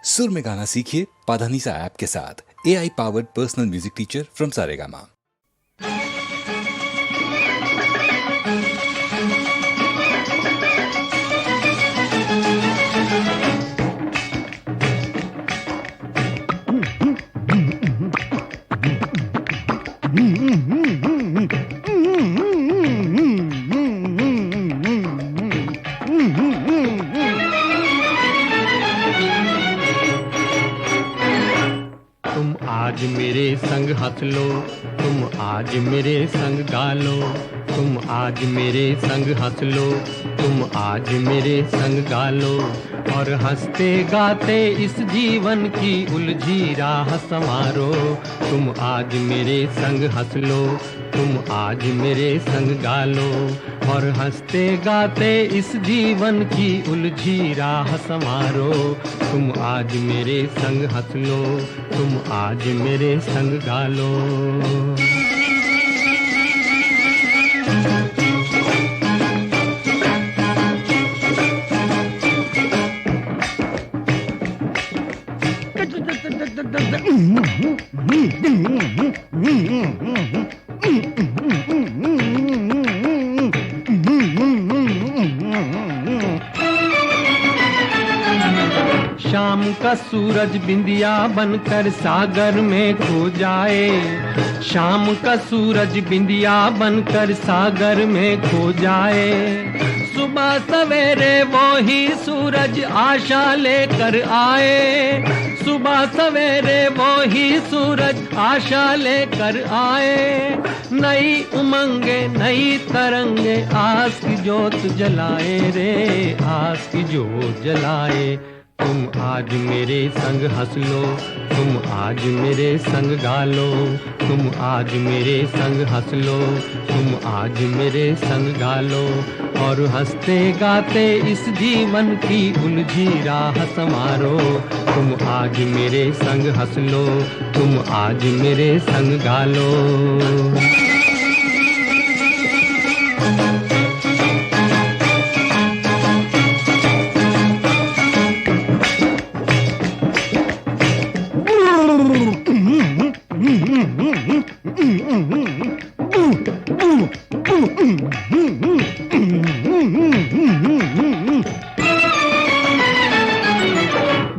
सुर में गाना सीखिए पाधानीसा ऐप के साथ। AI powered personal music teacher from Saregama. तुम आज मेरे संग हंस लो, तुम आज मेरे संग गा लो, तुम आज मेरे संग हंस लो, तुम आज मेरे संग गा लो, और हंसते गाते इस जीवन की उलझी राह संवारो। तुम आज मेरे संग हंस लो, तुम आज मेरे संग गा लो, और हंसते गाते इस जीवन की उलझी राह संवारो। तुम आज मेरे संग हंस लो, तुम आज मेरे संग गा लो। शाम का सूरज बिंदिया बनकर सागर में खो जाए, शाम का सूरज बिंदिया बनकर सागर में खो जाए, सुबह सवेरे वो ही सूरज आशा लेकर आए, सुबह सवेरे वो ही सूरज आशा लेकर आए। नई उमंगे नई तरंगे आस की जोत जलाए रे, आस की जोत जलाए। तुम आज मेरे संग हंस लो, तुम आज मेरे संग गा लो, तुम आज मेरे संग हंस लो, तुम आज मेरे संग गा लो, और हंसते गाते इस जीवन की उलझी राह संवारो। तुम आज मेरे संग हंस लो, तुम आज मेरे संग गा लो।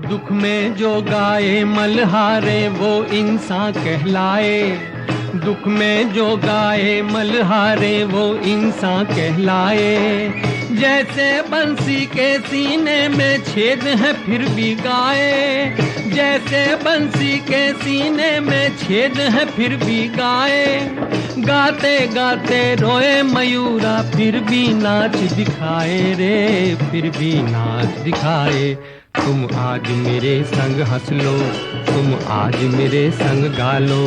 दुख में जो गाए मल्हारे वो इंसान कहलाए, दुख में जो गाए मल्हारे वो इंसान कहलाए। जैसे बंसी के सीने में छेद है फिर भी गाए, जैसे बंसी के सीने में छेद है फिर भी गाए। गाते गाते रोए मयूरा फिर भी नाच दिखाए रे, फिर भी नाच दिखाए। तुम आज मेरे संग हंस लो, तुम आज मेरे संग गा लो,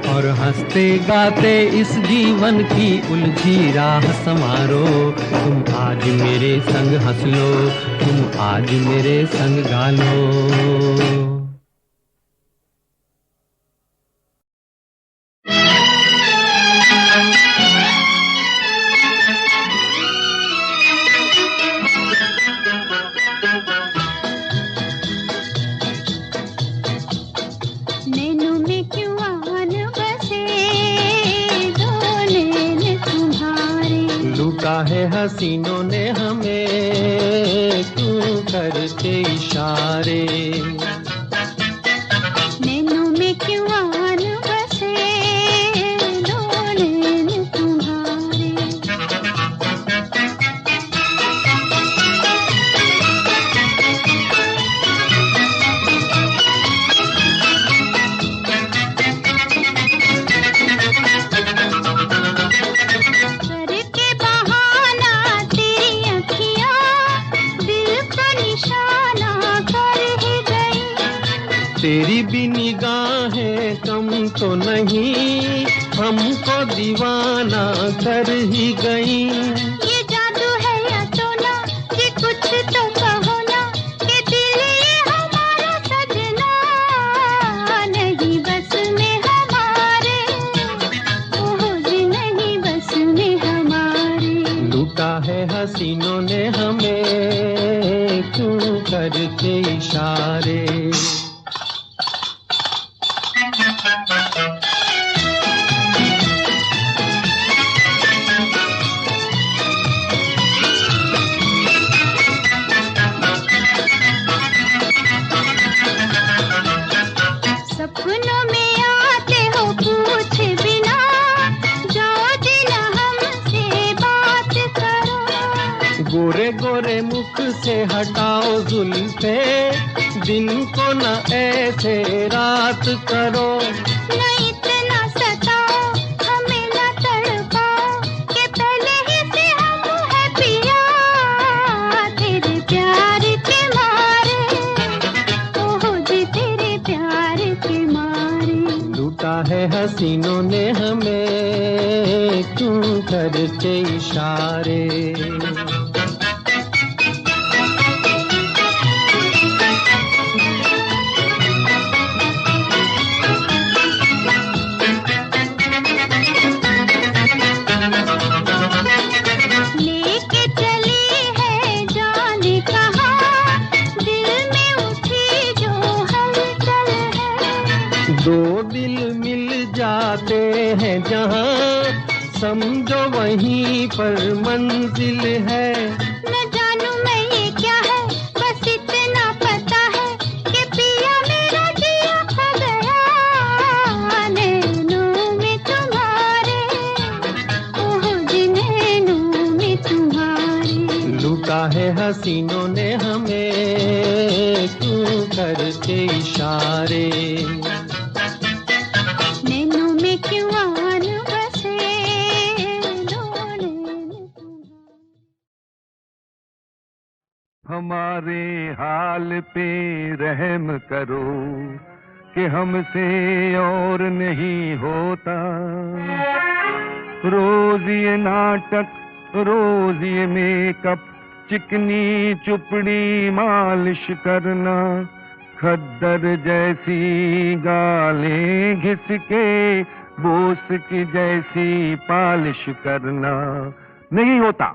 और हंसते गाते इस जीवन की उलझी राह संवारो। तुम आज मेरे संग हंस लो, तुम आज मेरे संग गा लो। लूटा है हसीनों ने हमें क्यों करके इशारे, नैनों में क्यों आन बसे दो नैन तुम्हारे। तेरी भी निगाहें कम तो नहीं, हमको दीवाना कर ही गई। ये जादू है या तो ना, ये कुछ तो कहो ना, ये दिल ये हमारा सजना नहीं बस में हमारे, ओह जी नहीं बस में हमारे। लूटा है हसीनों ने हमें क्यों करके इशारे। गोरे गोरे मुख से हटाओ जुल्फे, दिन को न ऐसे रात करो। न इतना सताओ, हमें न तड़पाओ, कि पहले ही से हम है पिया तेरे प्यार के मारे। ओहो जी तेरे प्यार के मारे। लूटा है हसीनों ने हमें क्यों करके इशारे। लेके चली है जाने कहाँ, दिल में उठी जो हलचल है। दो दिल मिल जाते हैं जहाँ, समझो वहीं पर मंजिल है। न जानू मैं ये क्या है, बस इतना पता है कि पिया मेरा जिया खो गया नैनों में तुम्हारे। ओहो जी नैनों में तुम्हारे। लूटा है हसीनों ने हमें क्यों करके इशारे। नैनों में क्यों आन बसे दो नैन तुम्हारे। हमारे हाल पे रहम करो कि हमसे और नहीं होता। रोज ये नाटक, रोज ये मेकअप, चिकनी चुपड़ी मालिश करना, खद्दर जैसी गालें घिस के बोस की जैसी पालिश करना नहीं होता।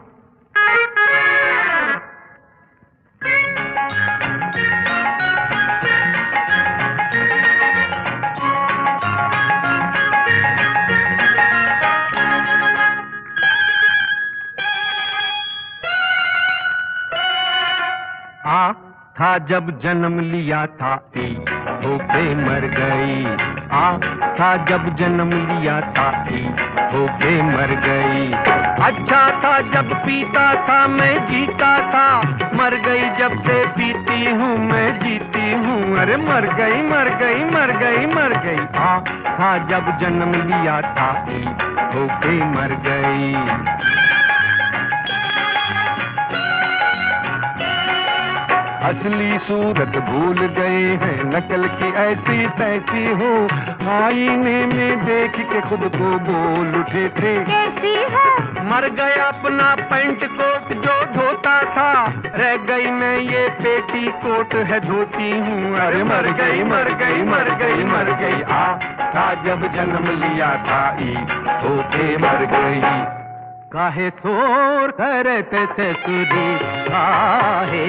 था जब जन्म लिया था होके मर गई। था जब जन्म लिया था होके मर गई। अच्छा था जब पीता था मैं जीता था, मर गई जब से पीती हूँ मैं जीती हूँ। अरे मर गई मर गई मर गई मर गई। था जब जन्म लिया था होके मर गई। असली सूरत भूल गए हैं, नकल की ऐसी तैसी हो। आईने में देख के खुद को बोल उठे थे कैसी है? मर गया अपना पैंट कोट जो धोता था, रह गई मैं ये पेटी कोट है धोती हूँ। अरे मर गई मर गई मर गई मर गई। था जब जन्म लिया था होके मर गई। काहे शोर करते ससुरी, काहे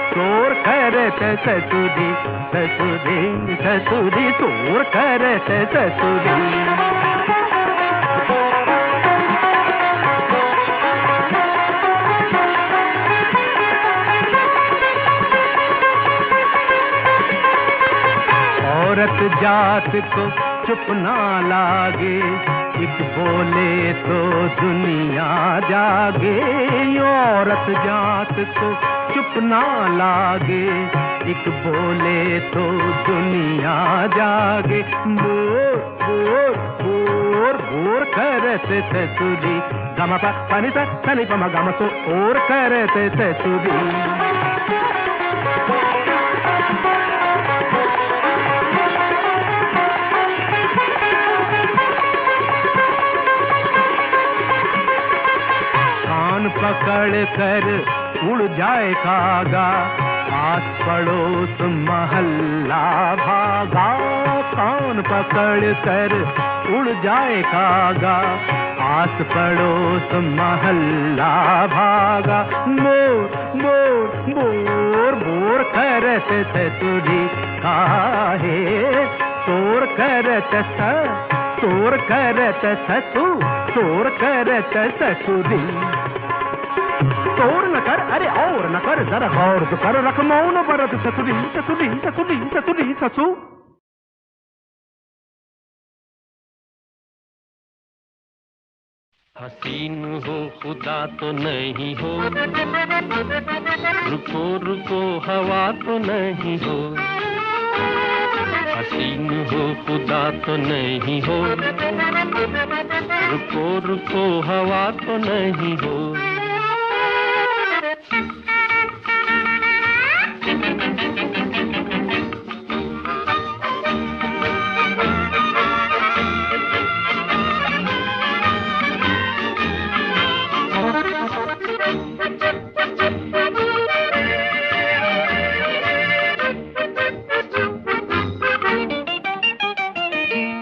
शोर करते ससुरी, ससुरी ससुरी शोर करते ससुरी। औरत जात को चुप ना लागे, एक बोले तो दुनिया जागे। औरत जात को चुप ना लागे, एक बोले तो दुनिया जागे। बोर बोर बोर बोर करते ससुरी, गम पा पानी सा सनी पमा गम तो और करते ससुरी। पकड़ कर उड़ जाए कागा, आस पड़ोस महल्ला भागा। कान पकड़ कर उड़ जाए कागा, आस पड़ोस महल्ला भागा। मोर मोर मोर बोर करते ससुरी, काहे शोर करते शोर करते ससु, शोर करते ससुरी। शोर न कर, अरे और न कर, जरा गौर तो कर, रख मौन बरत ससुरी ससुरी ससुरी ससुरी ससु। हसीन हो खुदा तो नहीं हो, रुको रुको हवा तो नहीं हो। हसीन हो खुदा तो नहीं हो, रुको रुको हवा तो नहीं हो।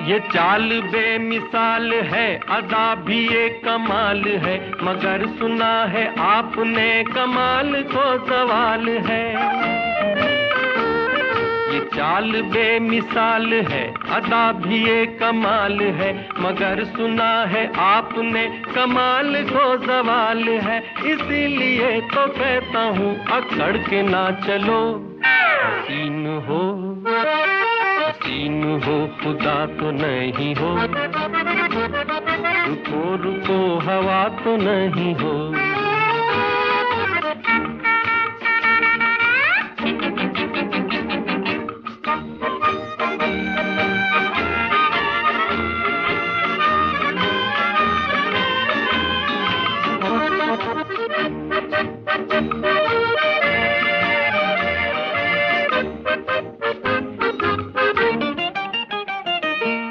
ये चाल बेमिसाल है, अदा भी ये कमाल है, मगर सुना है आपने कमाल को सवाल है। ये चाल बेमिसाल है, अदा भी ये कमाल है, मगर सुना है आपने कमाल को सवाल है। इसीलिए तो कहता हूँ अकड़ के ना चलो, हसीन हो हसीन हो खुदा तो नहीं हो, रुको रुको हवा तो नहीं हो।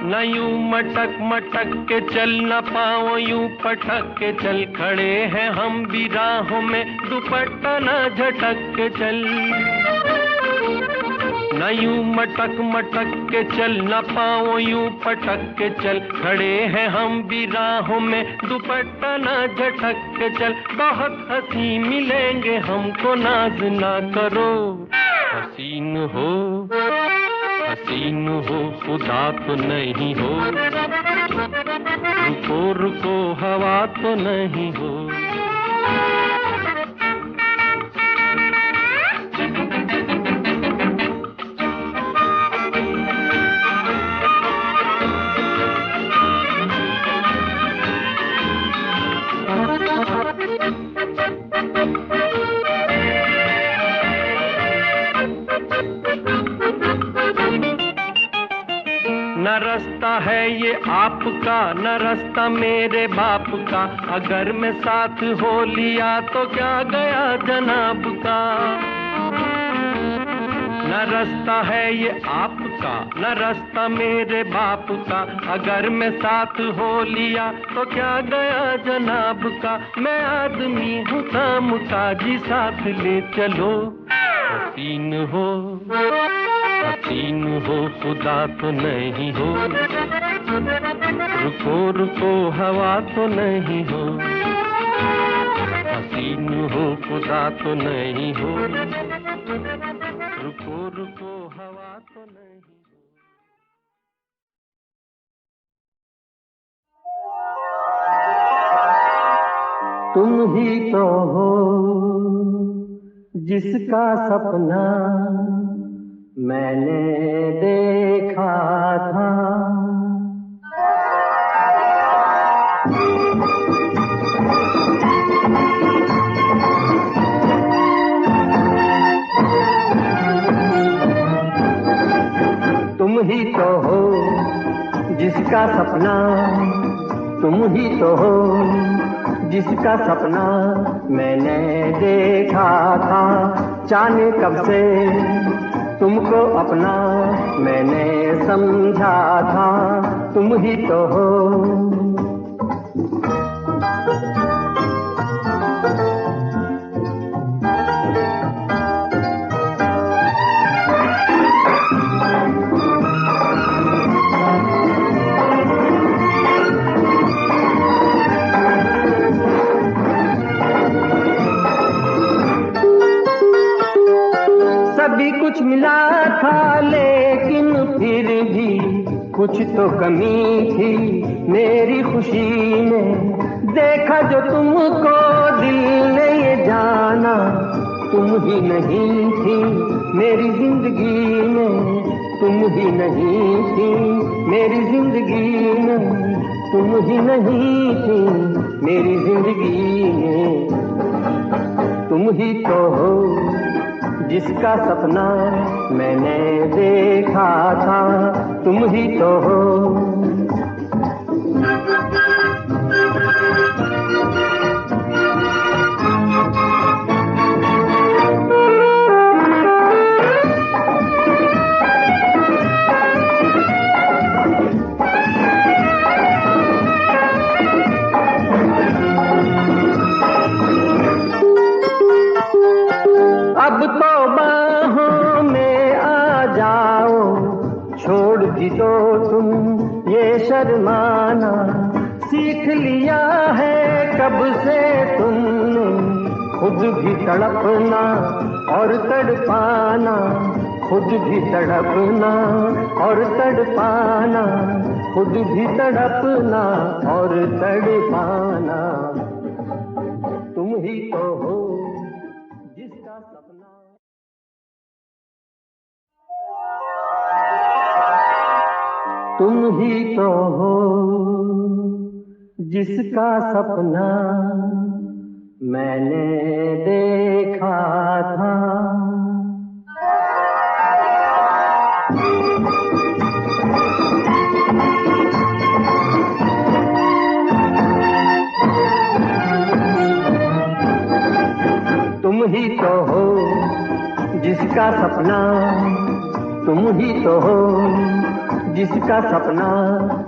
न यूं मटक मटक के चल, न पाओ यूं पटक के चल, खड़े हैं हम भी राहों में, दुपट्टा न झटक के चल। न यूं मटक मटक के चल, न पाओ यूं पटक के चल, खड़े हैं हम भी राहों में, दुपट्टा न झटक के चल। बहुत हंसी मिलेंगे हमको, नाज ना करो, हसीन हो हसीन हो खुदा तो नहीं हो, रुको रुको हवा तो नहीं हो। न रास्ता है ये आपका, न रास्ता मेरे बाप का, अगर मैं साथ हो लिया तो क्या गया जनाब का। न रास्ता है ये आपका, न रास्ता मेरे बाप का, अगर मैं साथ हो लिया तो क्या गया जनाब का। मैं आदमी हूँ काम का, जी साथ ले चलो, हसीन हो हसीन हो खुदा तो नहीं हो, रुको रुको हवा तो नहीं हो। हसीन हो खुदा तो नहीं हो, रुको रुको हवा तो नहीं हो। तुम ही तो हो जिसका सपना मैंने देखा था। तुम ही तो हो जिसका सपना, तुम ही तो हो जिसका सपना मैंने देखा था। जाने कब से तुमको अपना मैंने समझा था। तुम ही तो हो सभी कुछ मिला था, लेकिन फिर भी कुछ तो कमी थी मेरी खुशी में। देखा जो तुमको दिल ने ये जाना, तुम ही नहीं थी मेरी जिंदगी में। तुम ही नहीं थी मेरी जिंदगी में, तुम ही नहीं थी मेरी जिंदगी में। तुम ही तो हो जिसका सपना मैंने देखा था, तुम ही तो हो। अब तो बाहों में आ जाओ, छोड़ दी तो तुम ये शर्माना। सीख लिया है कब से तुमने खुद भी तड़पना और तड़पाना, खुद भी तड़पना और तड़पाना, खुद भी तड़पना और तड़पाना। तुम ही तो हो जिसका सपना। तुम ही तो हो जिसका सपना मैंने देखा था। तुम ही तो हो जिसका सपना, तुम ही तो हो जिसका सपना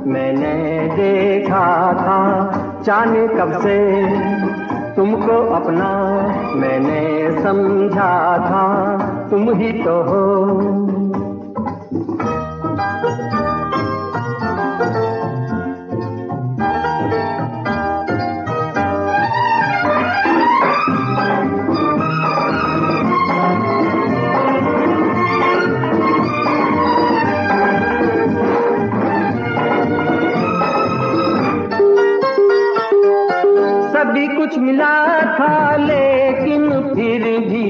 मैंने देखा था। जाने कब से तुमको अपना मैंने समझा था, तुम ही तो हो। सभी कुछ मिला था लेकिन फिर भी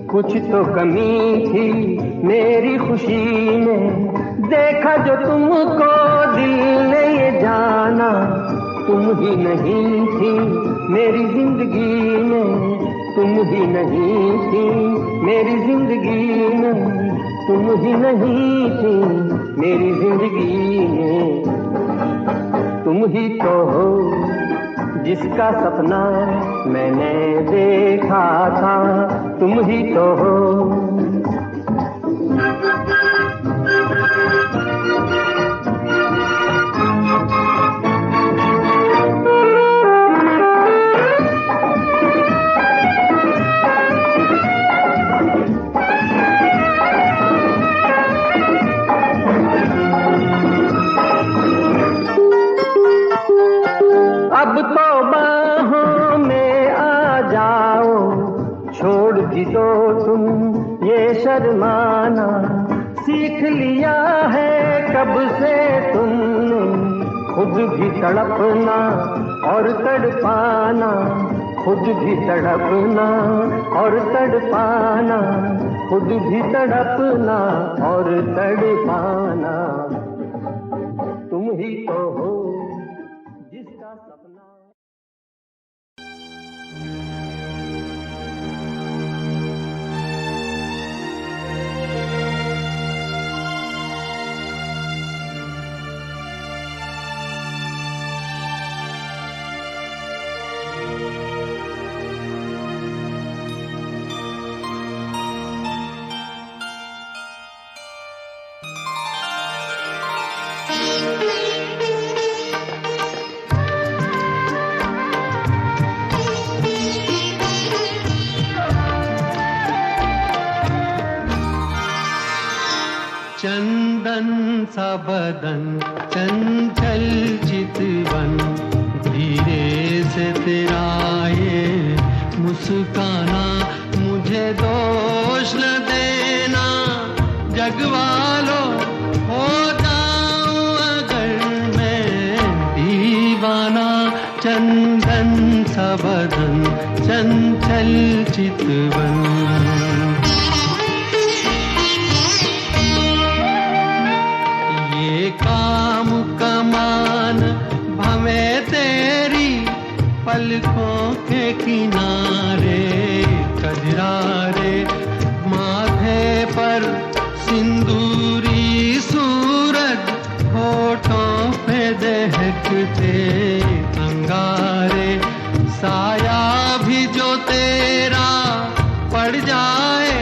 कुछ तो कमी थी मेरी खुशी में। देखा जो तुमको दिल ने ये जाना, तुम ही नहीं थी मेरी जिंदगी में, तुम ही नहीं थी मेरी जिंदगी में, तुम ही नहीं थी मेरी जिंदगी में। तुम ही तो हो जिसका सपना मैंने देखा था, तुम ही तो हो। अब तो बाहों में आ जाओ, छोड़ दी तो तुम ये शर्माना। सीख लिया है कब से तुमने खुद भी तड़पना और तड़पाना, खुद भी तड़पना और तड़पाना, खुद भी तड़पना और तड़पाना। तुम ही तो हो जिसका सपना। चंदन सा बदन चंचल चितवन, धीरे से तेरा ये मुस्काना। मुझे दोष न देना जगवालो, हो जाऊं अगर मैं दीवाना। चंदन सा बदन चंचल चितवन, काम कमान भवे तेरी किनारे कजरारे, माथे पर सिंदूरी सूरज, होठों पे दहकते अंगारे। साया भी जो तेरा पड़ जाए,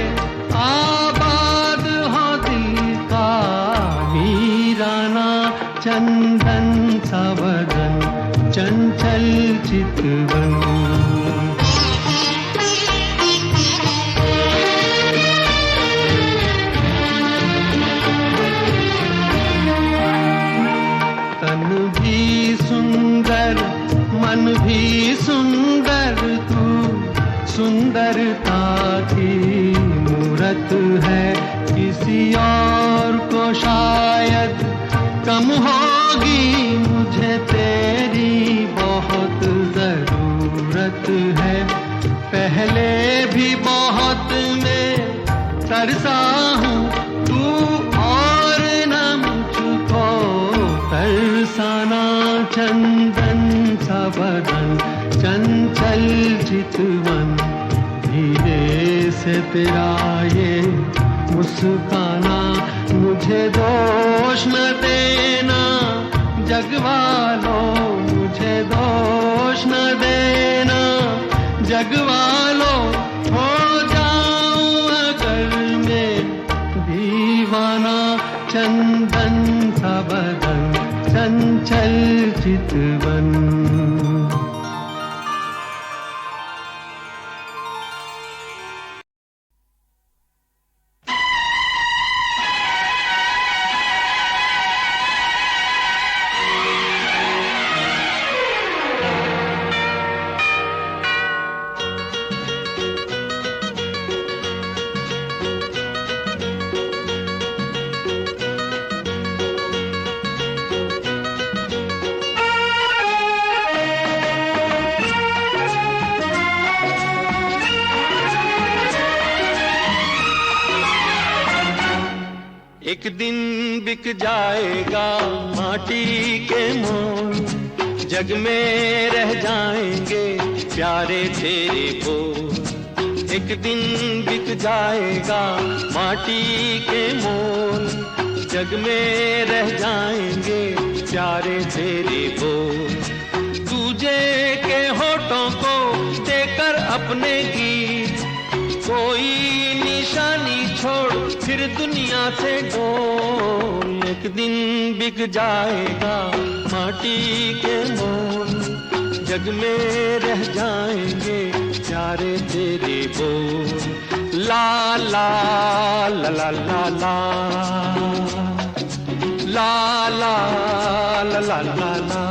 आबाद हो दिल का वीराना। चंदन सा बदन, चंचल चितवन। तन भी सुंदर, मन भी सुंदर, तू सुंदरता की मूरत है। किसी और को शायद कम होगी, मुझे तेरी बहुत जरूरत है। पहले भी बहुत मैं तरसा हूँ, तू और न मुझको तरसाना। चंदन सा बदन, चंचल चितवन, धीरे से तेरा ये मुस्काना। मुझे दोष न देना जग वालों, मुझे दोष न देना जग वालों। हो जाऊं अगर मैं दीवाना। चंदन सा बदन, चंचल चितवन। एक दिन बिक जाएगा माटी के मोल, जग में रह जाएंगे प्यारे तेरे बोल। एक दिन बिक जाएगा माटी के मोल, जग में रह जाएंगे प्यारे तेरे बोल। तुझे के होठों को देकर अपने गीत, कोई निशानी छोड़ फिर दुनिया से डोल। एक दिन बिक जाएगा माटी के मोल, जग में रह जाएंगे प्यारे तेरे बोल। ला ला ला ला ला ला ला ला ला ला ला ला।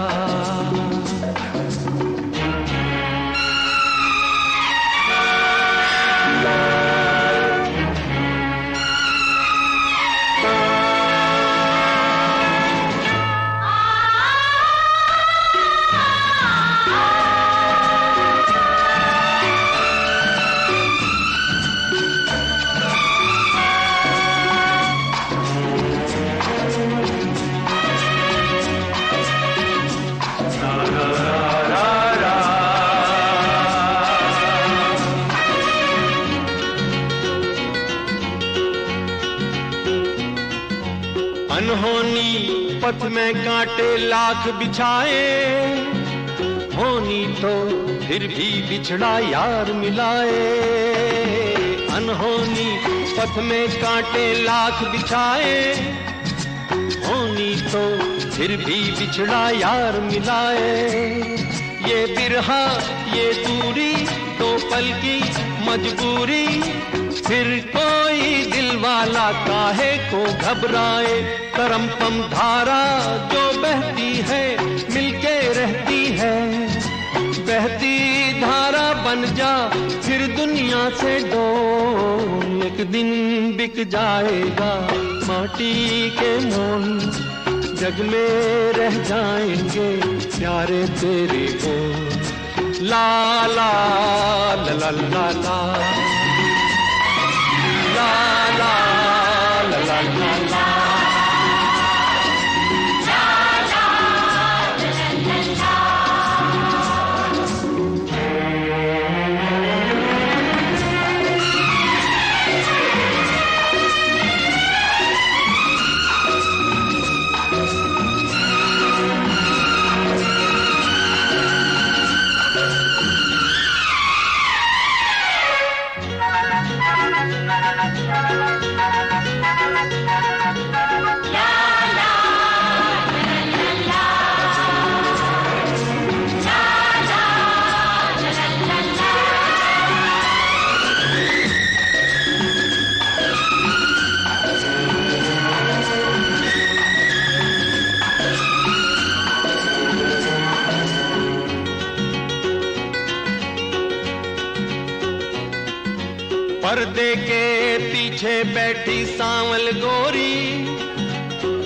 अनहोनी पथ में कांटे लाख बिछाए, होनी तो फिर भी बिछड़ा यार मिलाए। अनहोनी पथ में कांटे लाख बिछाए, होनी तो फिर भी बिछड़ा यार मिलाए। ये बिरहा ये दूरी तो पल की मजबूरी, फिर कोई दिल वाला काहे को घबराए। करम पम धारा जो बहती है मिलके रहती है, बहती धारा बन जा फिर दुनिया से डोल। एक दिन बिक जाएगा माटी के मोल, जग में रह जाएंगे प्यारे तेरे बोल। ला ला ला ला ला ला ला ला ला ला ला। पीछे बैठी सांवल गोरी,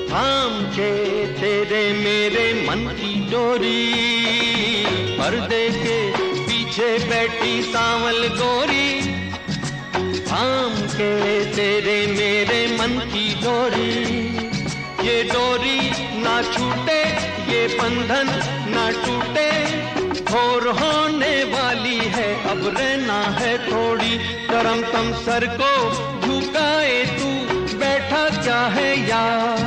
थाम के तेरे मेरे मन की डोरी। पर्दे के पीछे बैठी सांवल गोरी, थाम के तेरे मेरे मन की डोरी। ये डोरी ना छूटे, ये बंधन ना टूटे, भोर होने वाली है अब रहना है थोड़ी। करम तम सर को झुकाए तू बैठा क्या है यार,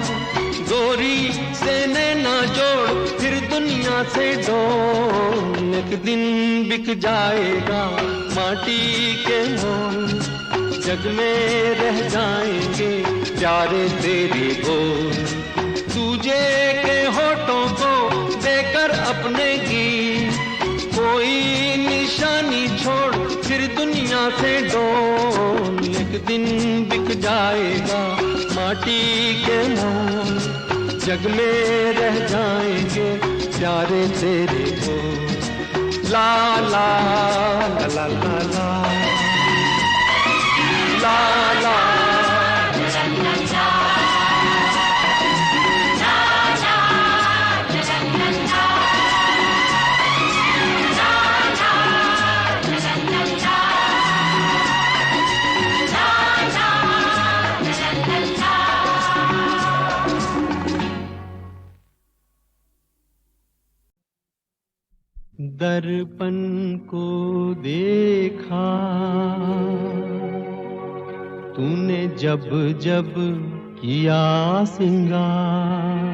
गोरी से नैना जोड़ फिर दुनिया से डोल। एक दिन बिक जाएगा माटी के मोल, जग में रह जाएंगे प्यारे तेरे बोल। तुझे के होठों को देकर अपने गीत, कोई निशानी छोड़ फिर दुनिया से डोल। एक दिन बिक जाएगा माटी के मोल, जग में रह जाएंगे प्यारे तेरे बोल। ला ला ला ला ला ला ला ला। दर्पण को देखा तूने जब जब किया सिंगार,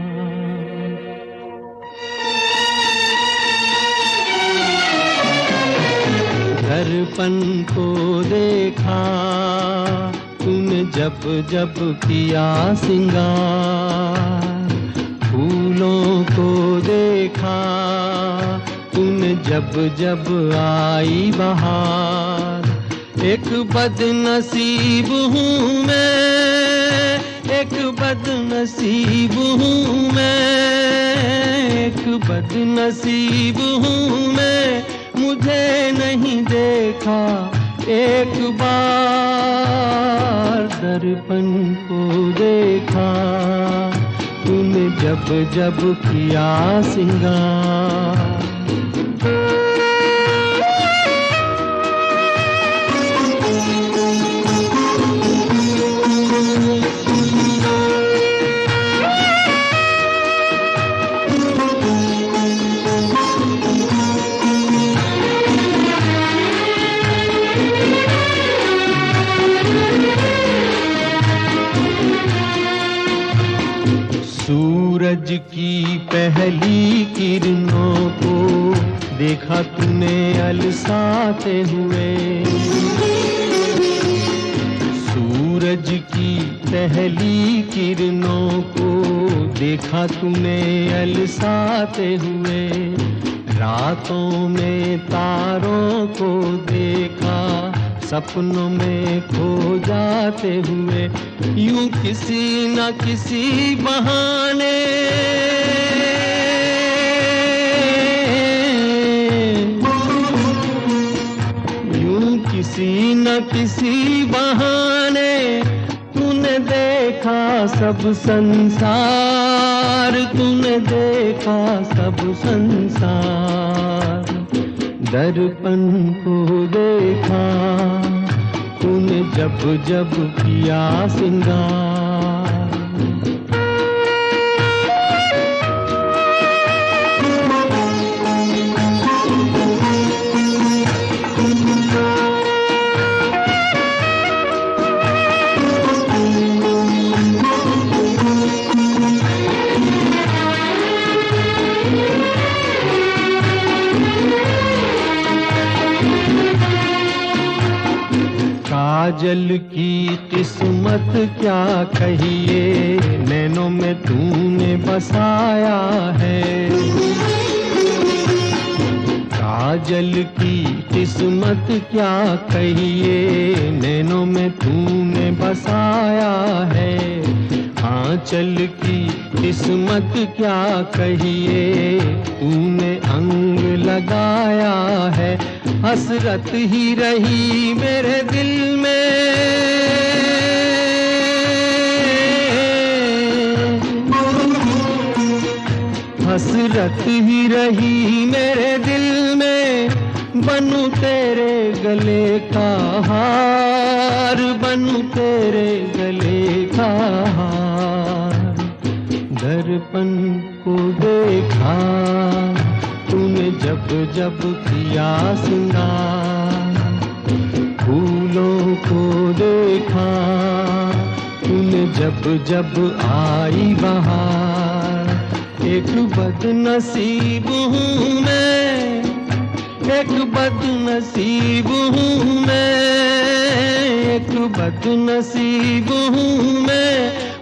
दर्पण को देखा तूने जब जब किया सिंगार। फूलों को देखा तूने जब जब आई बहार। एक बदनसीब हूँ मैं, एक बदनसीब हूँ मैं, एक बदनसीब हूँ मैं, मुझे नहीं देखा एक बार। दर्पण को देखा तूने जब जब किया सिंगार। सूरज की पहली किरणों को देखा तूने अलसाते हुए। सूरज की पहली किरणों को देखा तूने अलसाते हुए। रातों में तारों को देखा सपनों में खो जाते हुए। यूं किसी न किसी बहाने यूं किसी न किसी बहाने तूने देखा सब संसार, तूने देखा सब संसार। दर्पण को देखा तूने जब जब किया सिंगार। काजल की किस्मत क्या कहिए, नैनों में तूने बसाया है। काजल की किस्मत क्या कहिए, नैनों में तूने बसाया है। आंचल की किस्मत क्या कहिए, तूने अंग लगाया है। हसरत ही रही मेरे दिल में, हसरत ही रही मेरे दिल में, बनूं तेरे गले का हार, बनूं तेरे गले का हार। दर्पण को देखा तूने जब जब किया सिंगार, फूलों को देखा तूने जब जब आई बहार। एक बदनसीब हूँ मैं, एक बदनसीब हूँ मैं, एक बदनसीब हूँ मैं,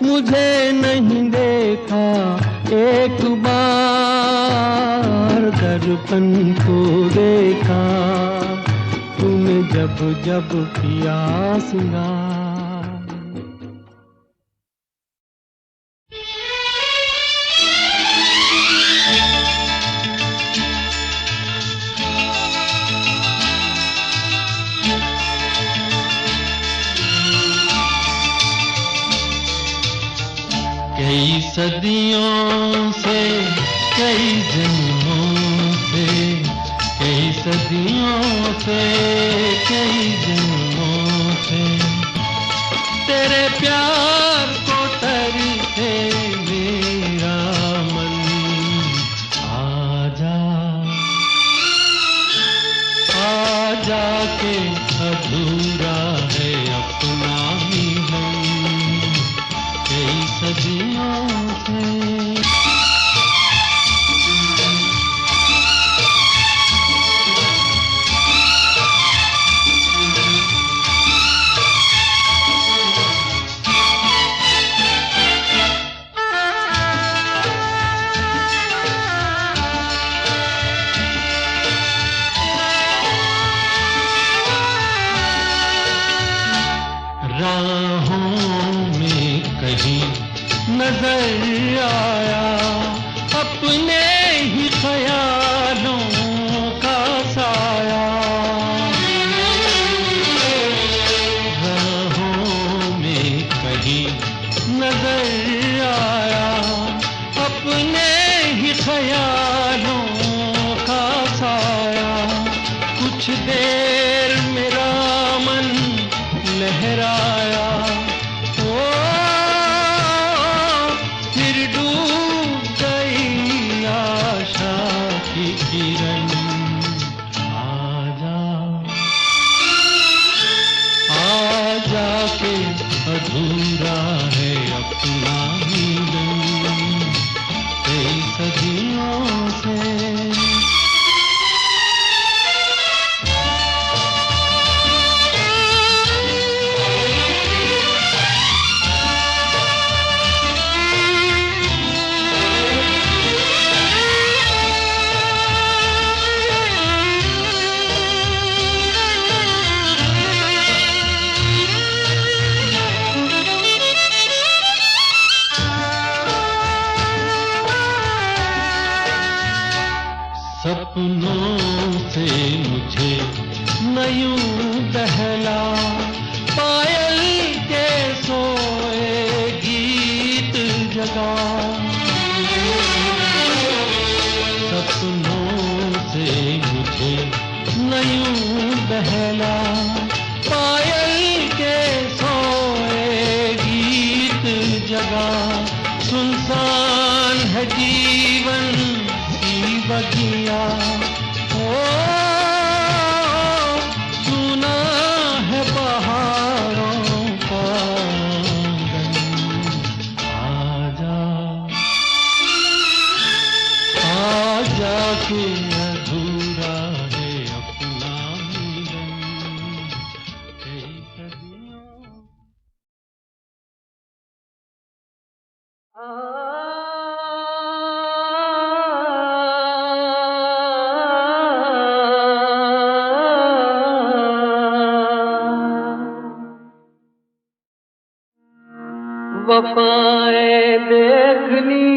मुझे नहीं देखा एक बार। दर्पण को देखा तूने जब जब किया सिंगार। कई सदियों से, कई जन्मों से, कई सदियों से, कई जन्मों से तेरे प्यार को तरसे मेरा मन। आजा, आजा के अधूरा है अपना मिलन कई सदियों से। राहों में कहीं नजर आया अपने ही ख्यालों का साया। राहों में कहीं नजर आया अपने ही ख्यालों का साया। कुछ देर मेरा मन लहराया, ओ फिर डूब गई आशा की किरण। आजा, आजा के अधूरा है अपना मिलन कई सदियों से। सपनों से मुझे न यूं बहला, पायल के सोए गीत जगा। सपनों से मुझे न यूं बहला, पायल के सोए गीत जगा। सुनसान है जीवन बगिया, ओ सुना है पहाड़ों का आंगन। आजा, आजा के अधूरा है अपना मिलन कई सदियों। वफाएं देख ली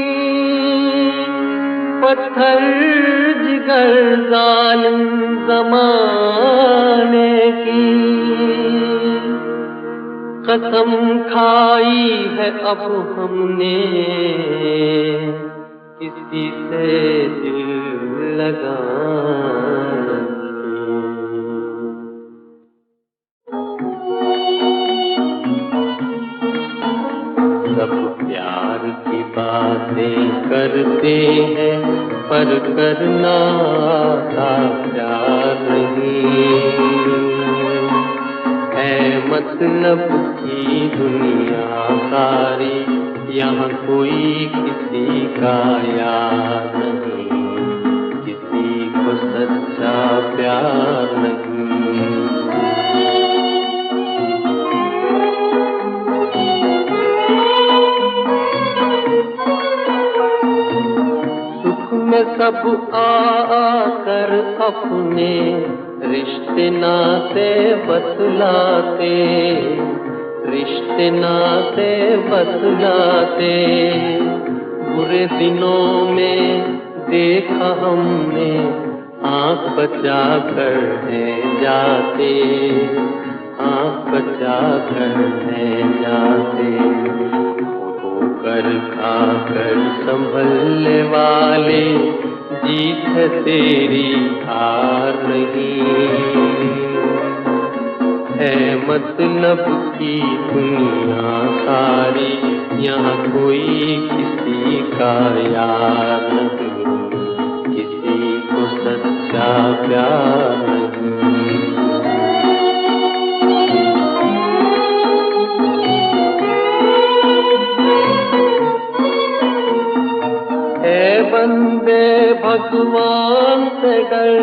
पत्थर जिगर जालिम ज़माने की, कसम खाई है अब हमने किसी से दिल लगाना सब प्यार की बातें करते हैं पर करना था प्यार नहीं है मतलब की दुनिया सारी यहाँ कोई किसी का यार नहीं किसी को सच्चा प्यार नहीं में सब आकर अपने रिश्ते नाते बतलाते रिश्ते नाते बतलाते बुरे दिनों में देखा हमने आँख बचा कर है जाते आँख बचा कर है जाते कर खाकर संभलने वाले जीत है तेरी हार नहीं है मतलब की दुनिया सारी यहाँ कोई किसी का यार नहीं किसी को सच्चा प्यार नहीं बंदे भगवान से डर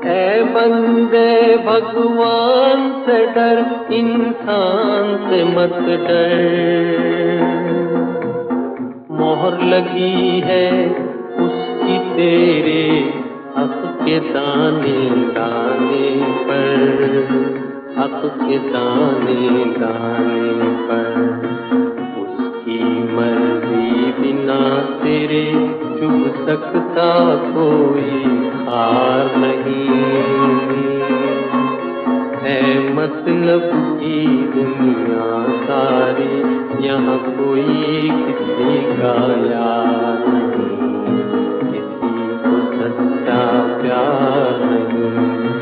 ऐ बंदे भगवान से डर इंसान से मत डर मोहर लगी है उसकी तेरे हक के दाने दाने पर हक के दाने दाने पर उसकी मर्जी बिना तेरे चुभ सकता कोई हार नहीं है मतलब की दुनिया सारी यहाँ कोई किसी का यार नहीं किसी को सच्चा प्यार नहीं